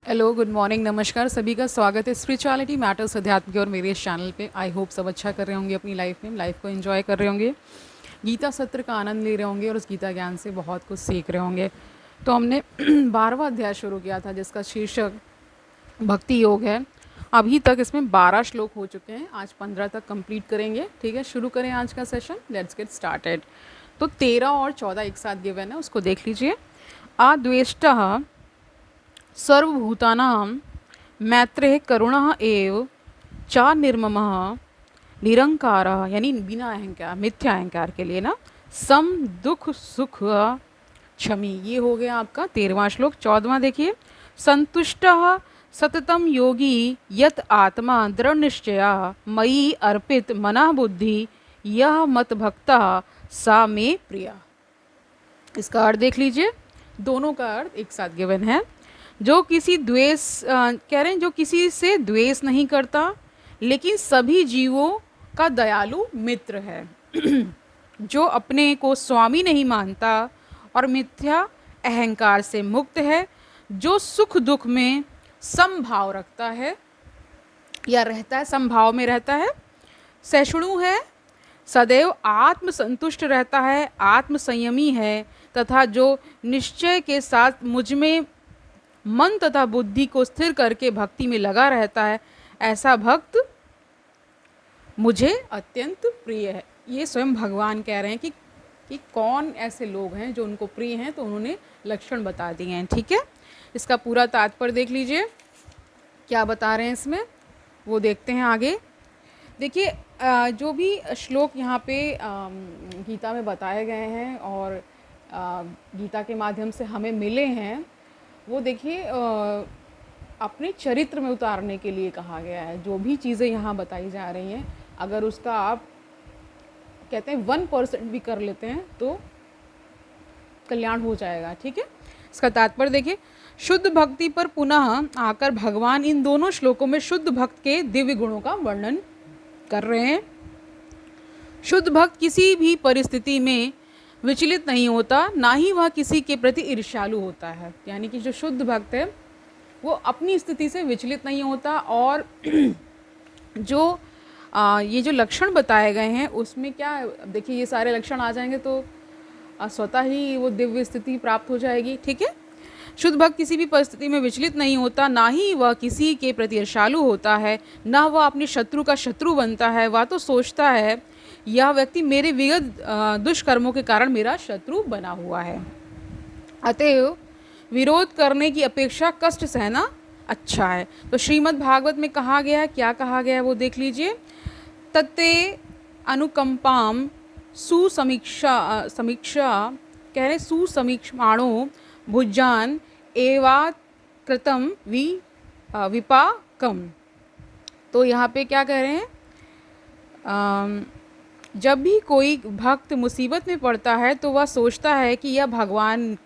Hello, good morning, नमस्कार। सभी का स्वागत है स्पिरिचुअलिटी मैटर्स अध्यात्म के और मेरे इस चैनल पे। आई होप सब अच्छा कर रहे होंगे अपनी लाइफ में, लाइफ को एंजॉय कर रहे होंगे, गीता सत्र का आनंद ले रहे होंगे और उस गीता ज्ञान से बहुत कुछ सीख रहे होंगे। तो हमने 12वां अध्याय शुरू किया था जिसका शीर्षक भक्ति योग है। अभी तक इसमें 12 श्लोक हो चुके हैं, आज 15 तक कंप्लीट करेंगे। ठीक है, शुरू करें आज का सेशन। Let's get started. तो 13 और 14 एक साथ गिवन है, उसको देख लीजिए। आद्वेष्टः सर्वभूतानां मैत्रेः करुणः एव चा निर्ममः निरंकारः, यानी बिना अहंकार, मिथ्या अहंकार के लिए ना, सम दुख सुख क्षमी। ये हो गया आपका 13वां श्लोक। 14वां देखिए। संतुष्टः सततम योगी यत आत्मा दृढ़ निश्चया मयि अर्पित मनः बुद्धि यह मत भक्ता सा मे प्रिया। इसका अर्थ देख लीजिए, दोनों का अर्थ एक साथ गिवन है। जो किसी द्वेष कह रहे हैं, जो किसी से द्वेष नहीं करता लेकिन सभी जीवों का दयालु मित्र है। जो अपने को स्वामी नहीं मानता और मिथ्या अहंकार से मुक्त है। जो सुख दुख में समभाव रखता है या रहता है, समभाव में रहता है। सहिष्णु है, सदैव आत्म संतुष्ट रहता है, आत्म संयमी है तथा जो निश्चय के साथ मुझ में मन तथा बुद्धि को स्थिर करके भक्ति में लगा रहता है, ऐसा भक्त मुझे अत्यंत प्रिय है। ये स्वयं भगवान कह रहे हैं कि कौन ऐसे लोग हैं जो उनको प्रिय हैं, तो उन्होंने लक्षण बता दिए हैं। ठीक है, इसका पूरा तात्पर्य देख लीजिए, क्या बता रहे हैं इसमें वो देखते हैं आगे। देखिए, जो भी श्लोक यहाँ पे गीता में बताए गए हैं और गीता के माध्यम से हमें मिले हैं, वो देखिए अपने चरित्र में उतारने के लिए कहा गया है। जो भी चीज़ें यहाँ बताई जा रही हैं, अगर उसका आप कहते हैं 1% भी कर लेते हैं तो कल्याण हो जाएगा। ठीक है, इसका तात्पर्य देखिए। शुद्ध भक्ति पर पुनः आकर भगवान इन दोनों श्लोकों में शुद्ध भक्त के दिव्य गुणों का वर्णन कर रहे हैं। शुद्ध भक्त किसी भी परिस्थिति में विचलित नहीं होता, ना ही वह किसी के प्रति ईर्ष्यालु होता है। यानी कि जो शुद्ध भक्त है वो अपनी स्थिति से विचलित नहीं होता। और जो ये जो लक्षण बताए गए हैं उसमें क्या देखिए, ये सारे लक्षण आ जाएंगे तो स्वतः ही वो दिव्य स्थिति प्राप्त हो जाएगी। ठीक है, शुद्ध भक्त किसी भी परिस्थिति में विचलित नहीं होता, ना ही वह किसी के प्रति ईर्ष्यालु होता है, ना वह अपने शत्रु का शत्रु बनता है। वह तो सोचता है यह व्यक्ति मेरे विगत दुष्कर्मों के कारण मेरा शत्रु बना हुआ है, अतएव विरोध करने की अपेक्षा कष्ट सहना अच्छा है। तो श्रीमद् भागवत में कहा गया है, क्या कहा गया है वो देख लीजिए। तत्ते अनुकंपाम सुसमीक्षा समीक्षा कह रहे सुसमीक्षमाणो भुजान एवा कृतम विपाकम। तो यहाँ पे क्या कह रहे हैं, जब भी कोई भक्त मुसीबत में पड़ता है तो वह सोचता है कि यह भगवान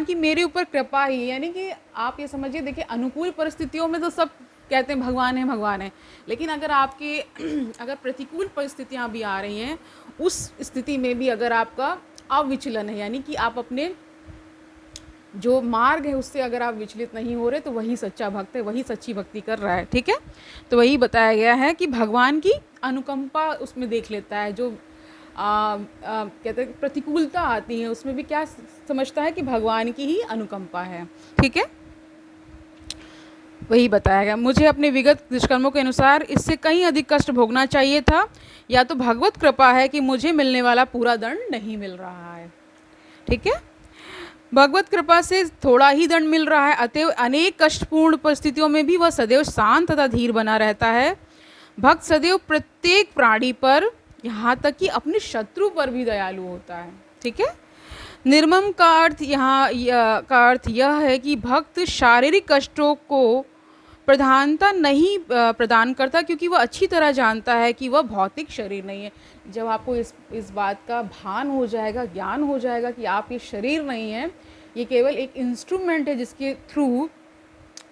की मेरे ऊपर कृपा ही, यानी कि आप ये समझिए। देखिए, अनुकूल परिस्थितियों में तो सब कहते हैं भगवान है भगवान है, लेकिन अगर आपके अगर प्रतिकूल परिस्थितियाँ भी आ रही हैं, उस स्थिति में भी अगर आपका अविचलन है, यानी कि आप अपने जो मार्ग है उससे अगर आप विचलित नहीं हो रहे, तो वही सच्चा भक्त है, वही सच्ची भक्ति कर रहा है। ठीक है, तो वही बताया गया है कि भगवान की अनुकंपा उसमें देख लेता है। जो कहते हैं प्रतिकूलता आती है उसमें भी क्या समझता है कि भगवान की ही अनुकंपा है। ठीक है, वही बताया गया। मुझे अपने विगत दुष्कर्मों के अनुसार इससे कहीं अधिक कष्ट भोगना चाहिए था, या तो भगवत कृपा है कि मुझे मिलने वाला पूरा दंड नहीं मिल रहा है। ठीक है, भगवत कृपा से थोड़ा ही दंड मिल रहा है, अतएव अनेक कष्टपूर्ण परिस्थितियों में भी वह सदैव शांत तथा धीर बना रहता है। भक्त सदैव प्रत्येक प्राणी पर, यहाँ तक कि अपने शत्रु पर भी दयालु होता है। ठीक है, निर्मम का अर्थ यह है कि भक्त शारीरिक कष्टों को प्रधानता नहीं प्रदान करता, क्योंकि वह अच्छी तरह जानता है कि वह भौतिक शरीर नहीं है। जब आपको इस बात का भान हो जाएगा, ज्ञान हो जाएगा कि आप ये शरीर नहीं है, ये केवल एक इंस्ट्रूमेंट है जिसके थ्रू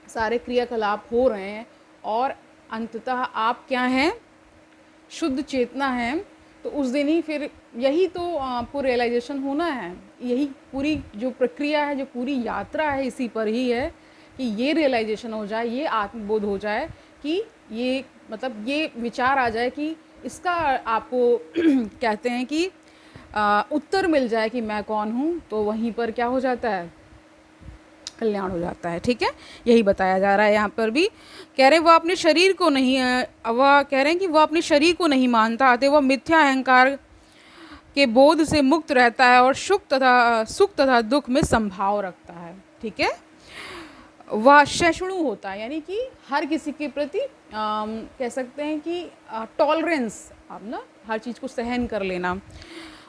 सारे क्रियाकलाप हो रहे हैं, और अंततः आप क्या हैं, शुद्ध चेतना है, तो उस दिन ही फिर यही तो आपको रियलाइजेशन होना है। यही पूरी जो प्रक्रिया है, जो पूरी यात्रा है, इसी पर ही है कि ये रियलाइजेशन हो जाए, ये आत्मबोध हो जाए कि ये मतलब ये विचार आ जाए कि इसका आपको कहते हैं कि उत्तर मिल जाए कि मैं कौन हूँ, तो वहीं पर क्या हो जाता है, कल्याण हो जाता है। ठीक है, यही बताया जा रहा है यहाँ पर भी। कह रहे हैं वह अपने शरीर को नहीं, वह कह रहे हैं कि वह अपने शरीर को नहीं मानता, अतः वह मिथ्या अहंकार के बोध से मुक्त रहता है और सुख तथा दुख में संभाव रखता है। ठीक है, वह सहिष्णु होता है, यानी कि हर किसी के प्रति कह सकते हैं कि टॉलरेंस, आप ना हर चीज़ को सहन कर लेना,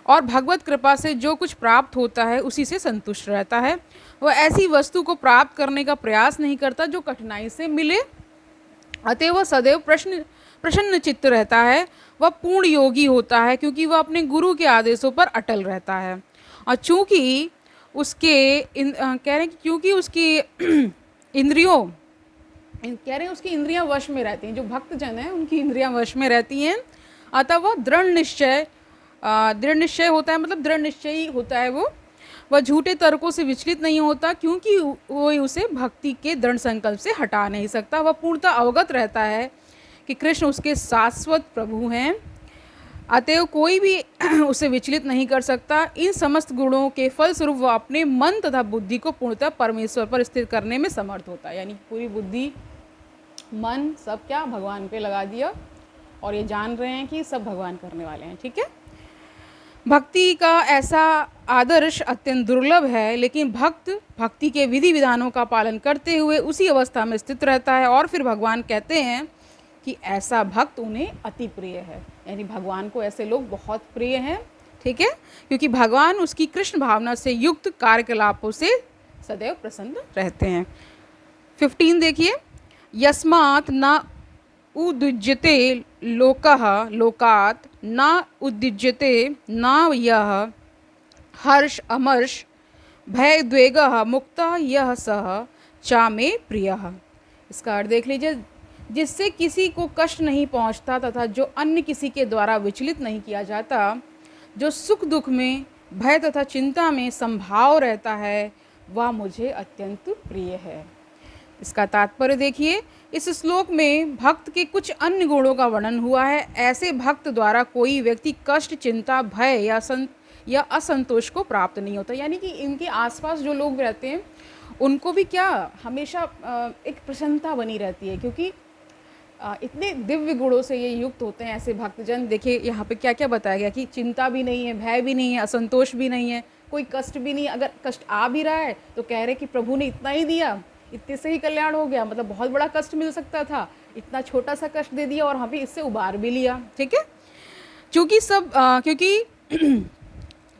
और भगवत कृपा से जो कुछ प्राप्त होता है उसी से संतुष्ट रहता है। वह ऐसी वस्तु को प्राप्त करने का प्रयास नहीं करता जो कठिनाई से मिले, अतः वह सदैव प्रसन्न चित्त रहता है। वह पूर्ण योगी होता है क्योंकि वह अपने गुरु के आदेशों पर अटल रहता है, और चूँकि उसके कह रहे हैं क्योंकि उसकी इंद्रियों कह रहे हैं उसकी इंद्रियां वश में रहती हैं, जो भक्तजन हैं उनकी इंद्रियां वश में रहती हैं, अतः वह दृढ़ निश्चय होता है, मतलब दृढ़ निश्चयी होता है वो। वह झूठे तर्कों से विचलित नहीं होता क्योंकि वो उसे भक्ति के दृढ़ संकल्प से हटा नहीं सकता। वह पूर्णतः अवगत रहता है कि कृष्ण उसके शाश्वत प्रभु हैं, अतएव कोई भी उसे विचलित नहीं कर सकता। इन समस्त गुणों के फलस्वरूप वह अपने मन तथा बुद्धि को पूर्णतः परमेश्वर पर स्थिर करने में समर्थ होता है, यानी पूरी बुद्धि मन सब क्या भगवान पे लगा दिया, और ये जान रहे हैं कि सब भगवान करने वाले हैं। ठीक है, भक्ति का ऐसा आदर्श अत्यंत दुर्लभ है, लेकिन भक्त भक्ति के विधि विधानों का पालन करते हुए उसी अवस्था में स्थित रहता है, और फिर भगवान कहते हैं कि ऐसा भक्त उन्हें अति प्रिय है, यानी भगवान को ऐसे लोग बहुत प्रिय हैं। ठीक है, क्योंकि भगवान उसकी कृष्ण भावना से युक्त कार्यकलापों से सदैव प्रसन्न रहते हैं। 15 देखिए, यस्मात् न उद्युज्यते लोकः लोकात् न उद्युज्यते न यः हर्ष अमर्ष भय द्वेगः मुक्तः यः सः चामे प्रियः। इसका अर्थ देख लीजिए, जिससे किसी को कष्ट नहीं पहुंचता तथा जो अन्य किसी के द्वारा विचलित नहीं किया जाता, जो सुख दुख में भय तथा चिंता में संभाव रहता है, वह मुझे अत्यंत प्रिय है। इसका तात्पर्य देखिए, इस श्लोक में भक्त के कुछ अन्य गुणों का वर्णन हुआ है। ऐसे भक्त द्वारा कोई व्यक्ति कष्ट, चिंता, भय या असंतोष को प्राप्त नहीं होता, यानी कि इनके आसपास जो लोग रहते हैं उनको भी क्या हमेशा एक प्रसन्नता बनी रहती है, क्योंकि इतने दिव्य गुणों से ये युक्त होते हैं ऐसे भक्तजन। देखिए यहाँ पे क्या क्या बताया गया कि चिंता भी नहीं है, भय भी नहीं है, असंतोष भी नहीं है, कोई कष्ट भी नहीं है। अगर कष्ट आ भी रहा है तो कह रहे कि प्रभु ने इतना ही दिया, इतने से ही कल्याण हो गया, मतलब बहुत बड़ा कष्ट मिल सकता था, इतना छोटा सा कष्ट दे दिया और हमें इससे उबार भी लिया। ठीक है,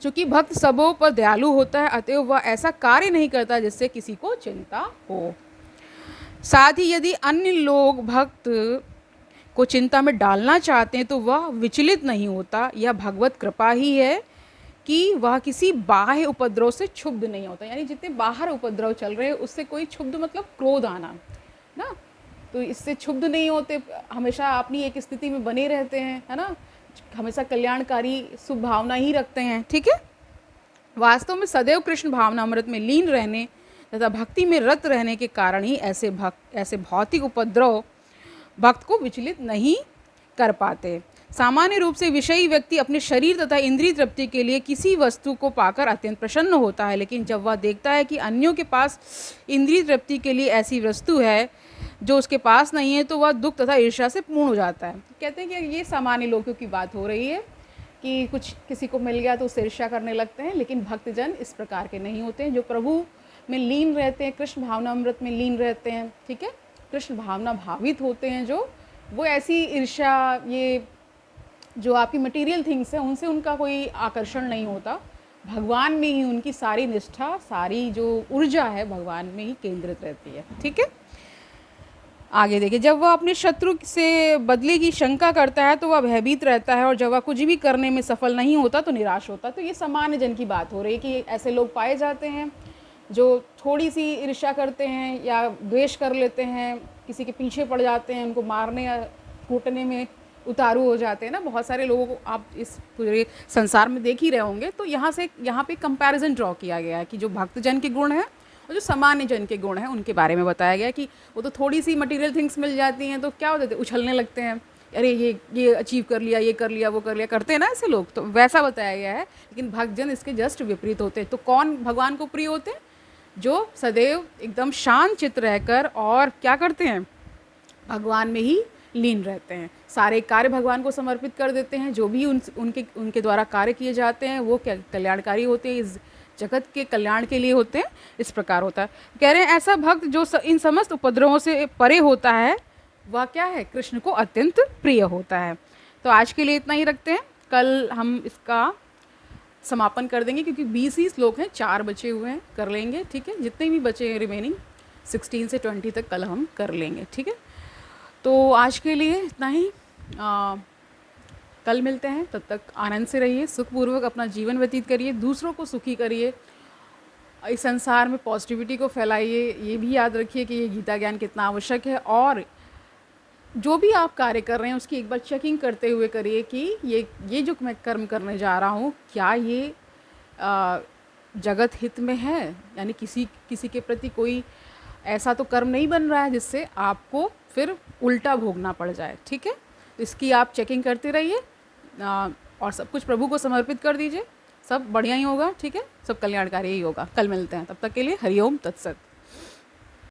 क्योंकि भक्त सबों पर दयालु होता है, अतएव वह ऐसा कार्य नहीं करता जिससे किसी को चिंता हो। साथ ही यदि अन्य लोग भक्त को चिंता में डालना चाहते हैं तो वह विचलित नहीं होता। यह भगवत कृपा ही है कि वह किसी बाह्य उपद्रव से क्षुब्ध नहीं होता, यानी जितने बाहर उपद्रव चल रहे हैं उससे कोई क्षुब्ध मतलब क्रोध आना ना, तो इससे क्षुब्ध नहीं होते, हमेशा अपनी एक स्थिति में बने रहते हैं, है ना, हमेशा कल्याणकारी शुभ भावना ही रखते हैं। ठीक है, वास्तव में सदैव कृष्ण भावना अमृत में लीन रहने तथा भक्ति में रत रहने के कारण ही ऐसे भौतिक उपद्रव भक्त को विचलित नहीं कर पाते। सामान्य रूप से विषयी व्यक्ति अपने शरीर तथा इंद्रिय तृप्ति के लिए किसी वस्तु को पाकर अत्यंत प्रसन्न होता है, लेकिन जब वह देखता है कि अन्यों के पास इंद्रिय तृप्ति के लिए ऐसी वस्तु है जो उसके पास नहीं है, तो वह दुख तथा ईर्ष्या से पूर्ण हो जाता है। कहते हैं कि ये सामान्य लोगों की बात हो रही है कि कुछ किसी को मिल गया तो उससे ईर्ष्या करने लगते हैं, लेकिन भक्तजन इस प्रकार के नहीं होते हैं, जो प्रभु में लीन रहते हैं, कृष्ण भावना अमृत में लीन रहते हैं। ठीक है, कृष्ण भावना भावित होते हैं, जो वो ऐसी ईर्ष्या, ये जो आपकी मटेरियल थिंग्स हैं उनसे उनका कोई आकर्षण नहीं होता, भगवान में ही उनकी सारी निष्ठा, सारी जो ऊर्जा है भगवान में ही केंद्रित रहती है। ठीक है, आगे देखिए, जब वह अपने शत्रु से बदले की शंका करता है तो वह भयभीत रहता है, और जब वह कुछ भी करने में सफल नहीं होता तो निराश होता। तो ये सामान्य जन की बात हो रही है कि ऐसे लोग पाए जाते हैं जो थोड़ी सी ईर्ष्या करते हैं या द्वेष कर लेते हैं, किसी के पीछे पड़ जाते हैं, उनको मारने या कूटने में उतारू हो जाते हैं ना। बहुत सारे लोगों को आप इस पूरे संसार में देख ही रहे होंगे। तो यहाँ पे कंपैरिजन ड्रॉ किया गया है कि जो भक्तजन के गुण हैं और जो सामान्य जन के गुण हैं उनके बारे में बताया गया कि वो तो थोड़ी सी मटेरियल थिंग्स मिल जाती हैं तो क्या होते थे, उछलने लगते हैं, अरे ये अचीव कर लिया, ये कर लिया, वो कर लिया, करते हैं ना ऐसे लोग, तो वैसा बताया गया है। लेकिन भक्तजन इसके जस्ट विपरीत होते हैं। तो कौन भगवान को प्रिय होते हैं? जो सदैव एकदम शांत चित्त रहकर और क्या करते हैं, भगवान में ही लीन रहते हैं, सारे कार्य भगवान को समर्पित कर देते हैं, जो भी उनके द्वारा कार्य किए जाते हैं वो क्या कल्याणकारी होते हैं, इस जगत के कल्याण के लिए होते हैं। इस प्रकार होता है। कह रहे हैं ऐसा भक्त जो इन समस्त उपद्रवों से परे होता है वह क्या है, कृष्ण को अत्यंत प्रिय होता है। तो आज के लिए इतना ही रखते हैं, कल हम इसका समापन कर देंगे क्योंकि 20 ही श्लोक हैं, 4 बचे हुए हैं, कर लेंगे, ठीक है। जितने भी बचे हैं रिमेनिंग 16 से 20 तक कल हम कर लेंगे, ठीक है। तो आज के लिए इतना ही, कल मिलते हैं, तब तक आनंद से रहिए, सुखपूर्वक अपना जीवन व्यतीत करिए, दूसरों को सुखी करिए, इस संसार में पॉजिटिविटी को फैलाइए। ये भी याद रखिए कि ये गीता ज्ञान कितना आवश्यक है, और जो भी आप कार्य कर रहे हैं उसकी एक बार चेकिंग करते हुए करिए कि ये जो मैं कर्म करने जा रहा हूँ क्या ये जगत हित में है, यानी किसी के प्रति कोई ऐसा तो कर्म नहीं बन रहा है जिससे आपको फिर उल्टा भोगना पड़ जाए, ठीक है। तो इसकी आप चेकिंग करते रहिए और सब कुछ प्रभु को समर्पित कर दीजिए, सब बढ़िया ही होगा, ठीक है, सब कल्याणकारी ही होगा। कल मिलते हैं, तब तक के लिए हरिओम तत्सत।